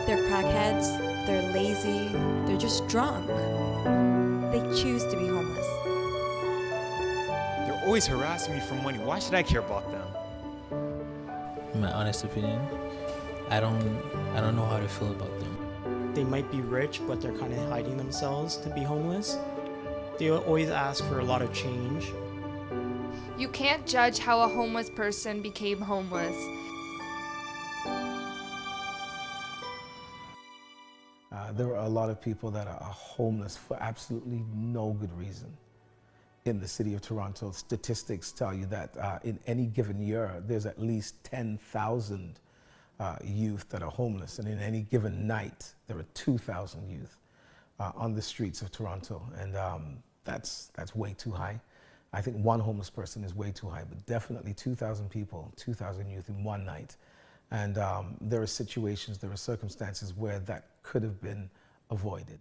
They're crackheads, they're lazy, they're just drunk. They choose to be homeless. They're always harassing me for money. Why should I care about them? In my honest opinion, I don't know how to feel about them. They might be rich, but they're kind of hiding themselves to be homeless. They always ask for a lot of change. You can't judge how a homeless person became homeless. There are a lot of people that are homeless for absolutely no good reason. In the city of Toronto, statistics tell you that in any given year, there's at least 10,000 youth that are homeless, and in any given night, there are 2,000 youth on the streets of Toronto, and that's way too high. I think one homeless person is way too high, but definitely 2,000 people, 2,000 youth in one night. And there are situations, there are circumstances where that could have been avoided.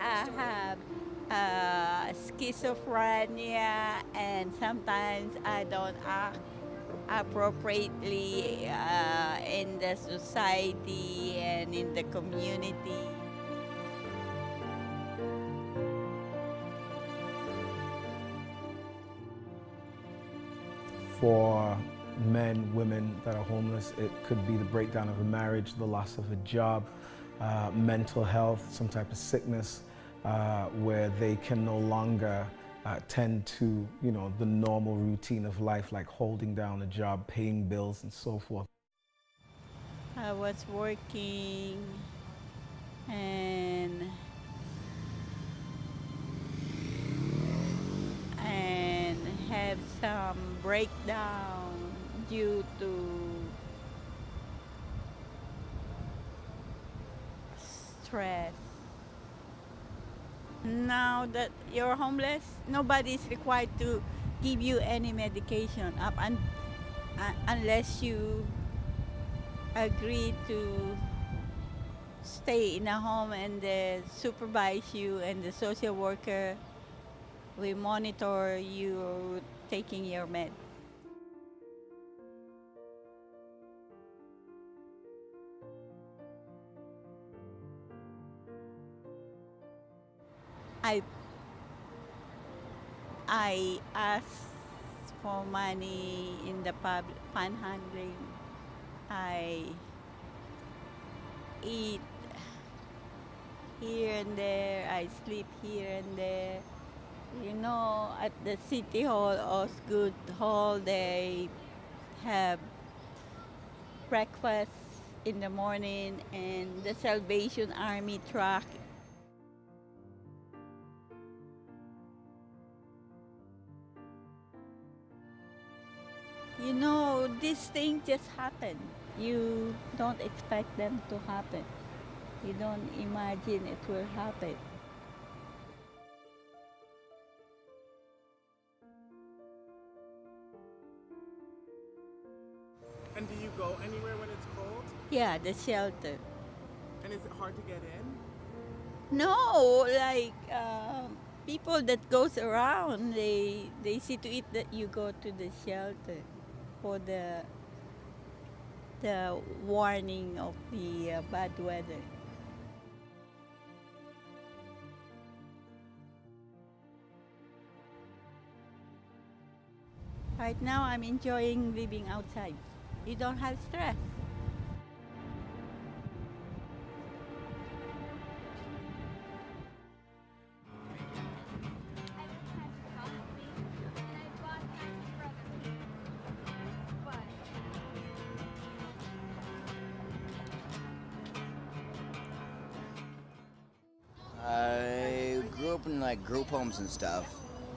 I have schizophrenia, and sometimes I don't act appropriately in the society and in the community. For men, women that are homeless, it could be the breakdown of a marriage, the loss of a job, mental health, some type of sickness, where they can no longer tend to, the normal routine of life, like holding down a job, paying bills, and so forth. I was working and have some breakdown due to stress. Now that you're homeless, nobody is required to give you any medication unless you agree to stay in a home, and supervise you, and the social worker will monitor you taking your med. I ask for money in the public panhandling. I eat here and there. I sleep here and there. At the City Hall, Osgood Hall, they have breakfast in the morning, and the Salvation Army truck. These things just happen. You don't expect them to happen. You don't imagine it will happen. And do you go anywhere when it's cold? Yeah, the shelter. And is it hard to get in? No, people that goes around, they see to it that you go to the shelter for the warning of the bad weather. Right now, I'm enjoying living outside. You don't have stress. I grew up in group homes and stuff,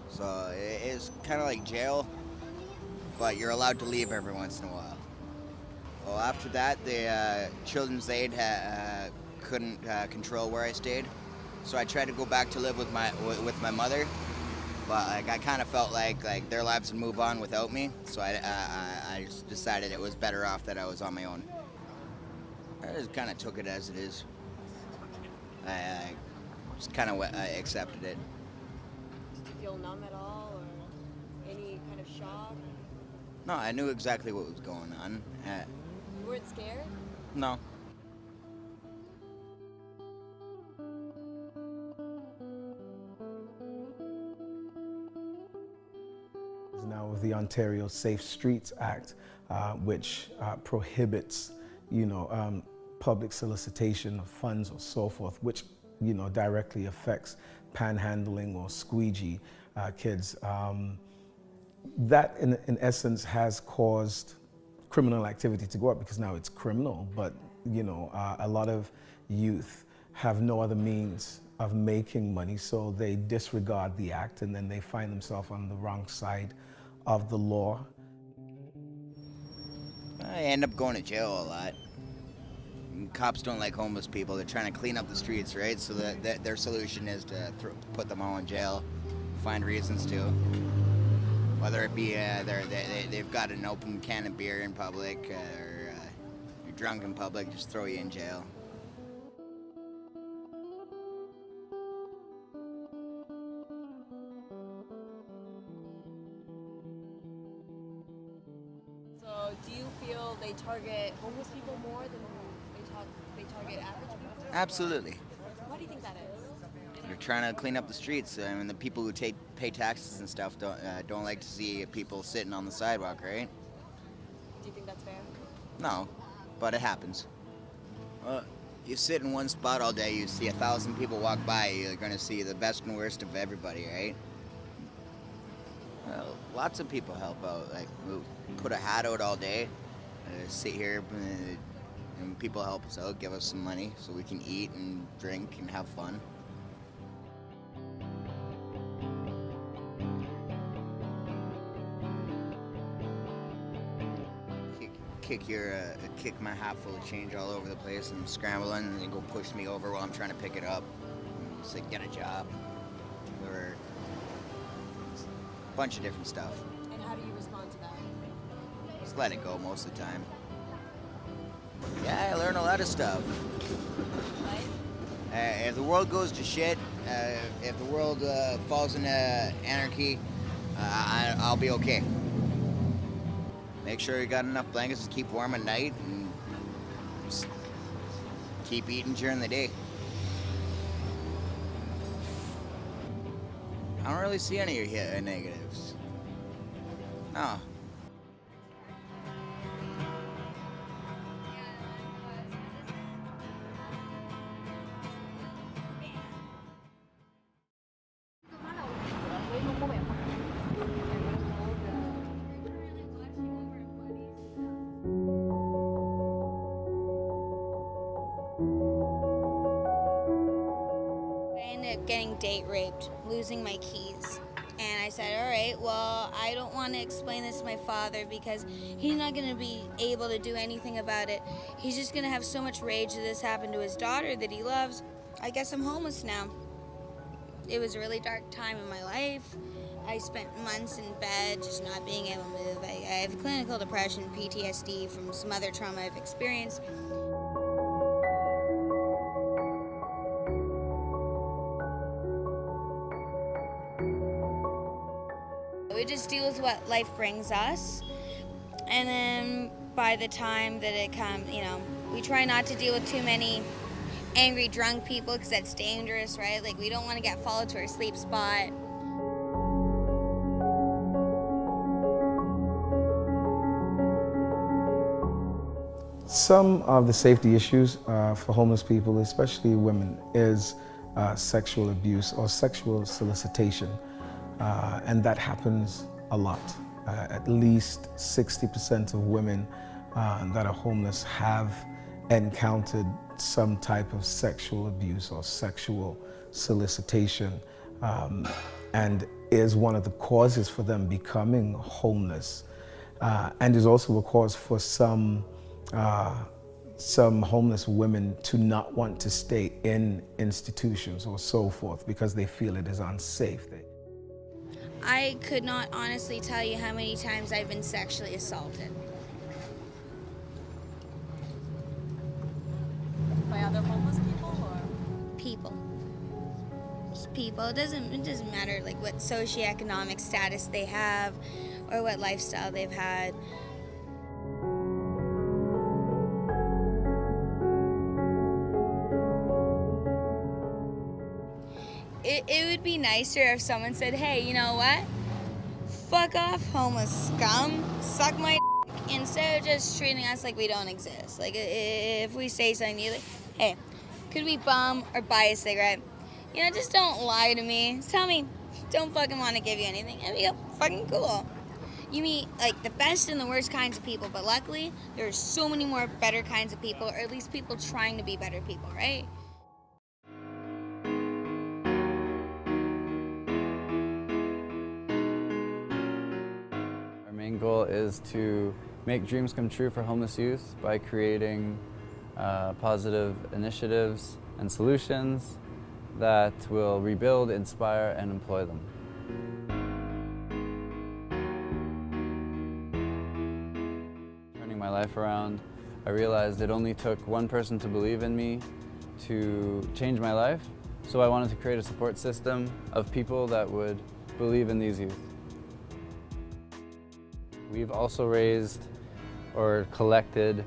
so it's kind of like jail, but you're allowed to leave every once in a while. Well, after that, the Children's Aid couldn't control where I stayed, so I tried to go back to live with my mother, But like I kind of felt like their lives would move on without me, so I just decided it was better off that I was on my own. I just kind of took it as it is. I just kind of accepted it. Did you feel numb at all, or any kind of shock? No, I knew exactly what was going on. You weren't scared? No. Now with the Ontario Safe Streets Act, which prohibits, public solicitation of funds or so forth, which, directly affects panhandling or squeegee kids. That, in essence, has caused criminal activity to go up because now it's criminal, but, a lot of youth have no other means of making money, so they disregard the act and then they find themselves on the wrong side of the law. I end up going to jail a lot. Cops don't like homeless people. They're trying to clean up the streets, right? So that their solution is to put them all in jail, find reasons to. Whether it be they've got an open can of beer in public, or you're drunk in public, just throw you in jail. So do you feel they target homeless people more than they target average people? Absolutely. Why do you think that is? They're trying to clean up the streets. I mean, the people who pay taxes and stuff don't like to see people sitting on the sidewalk, right? Do you think that's fair? No, but it happens. You sit in one spot all day, you see 1,000 people walk by, you're going to see the best and worst of everybody, right? Well, lots of people help out. Like, we'll put a hat out all day, sit here, and people help us out, give us some money so we can eat and drink and have fun. Kick my hat full of change all over the place and scrambling, and then go push me over while I'm trying to pick it up. And say, get a job, or a bunch of different stuff. And how do you respond to that? Just let it go most of the time. Yeah, I learn a lot of stuff. Like? If the world goes to shit, if the world falls into anarchy, I'll be okay. Make sure you got enough blankets to keep warm at night, and just keep eating during the day. I don't really see any of your negatives. No. Getting date raped, losing my keys. And I said, all right, well, I don't want to explain this to my father because he's not going to be able to do anything about it. He's just going to have so much rage that this happened to his daughter that he loves. I guess I'm homeless now. It was a really dark time in my life. I spent months in bed, just not being able to move. I have clinical depression, PTSD from some other trauma I've experienced. We just deal with what life brings us, and then by the time that it comes, we try not to deal with too many angry drunk people because that's dangerous, right? Like, we don't want to get followed to our sleep spot. Some of the safety issues for homeless people, especially women, is sexual abuse or sexual solicitation. And that happens a lot. At least 60% of women that are homeless have encountered some type of sexual abuse or sexual solicitation, and is one of the causes for them becoming homeless, and is also a cause for some homeless women to not want to stay in institutions or so forth because they feel it is unsafe. I could not honestly tell you how many times I've been sexually assaulted. By other homeless people or? People. Just people. It doesn't matter like what socioeconomic status they have or what lifestyle they've had. It would be nicer if someone said, hey, you know what? Fuck off, homeless scum. Suck my dick, instead of just treating us like we don't exist. Like, if we say something to you, like, hey, could we bum or buy a cigarette? You know, just don't lie to me. Just tell me, don't fucking want to give you anything. And we go, fucking cool. You meet, like, the best and the worst kinds of people, but luckily, there are so many more better kinds of people, or at least people trying to be better people, right? Our main goal is to make dreams come true for homeless youth by creating positive initiatives and solutions that will rebuild, inspire, and employ them. Turning my life around, I realized it only took one person to believe in me to change my life, so I wanted to create a support system of people that would believe in these youth. We've also raised or collected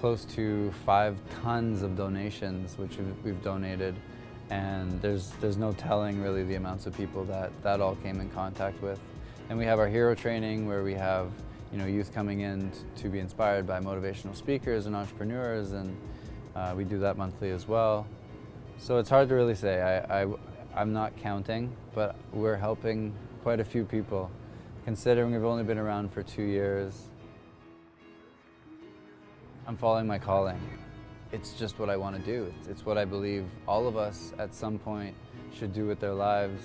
close to 5 tons of donations, which we've donated, and there's no telling really the amounts of people that all came in contact with. And we have our hero training where we have youth coming in to be inspired by motivational speakers and entrepreneurs, and we do that monthly as well. So it's hard to really say. I'm not counting, but we're helping quite a few people, considering we've only been around for 2 years. I'm following my calling. It's just what I want to do. It's what I believe all of us at some point should do with their lives.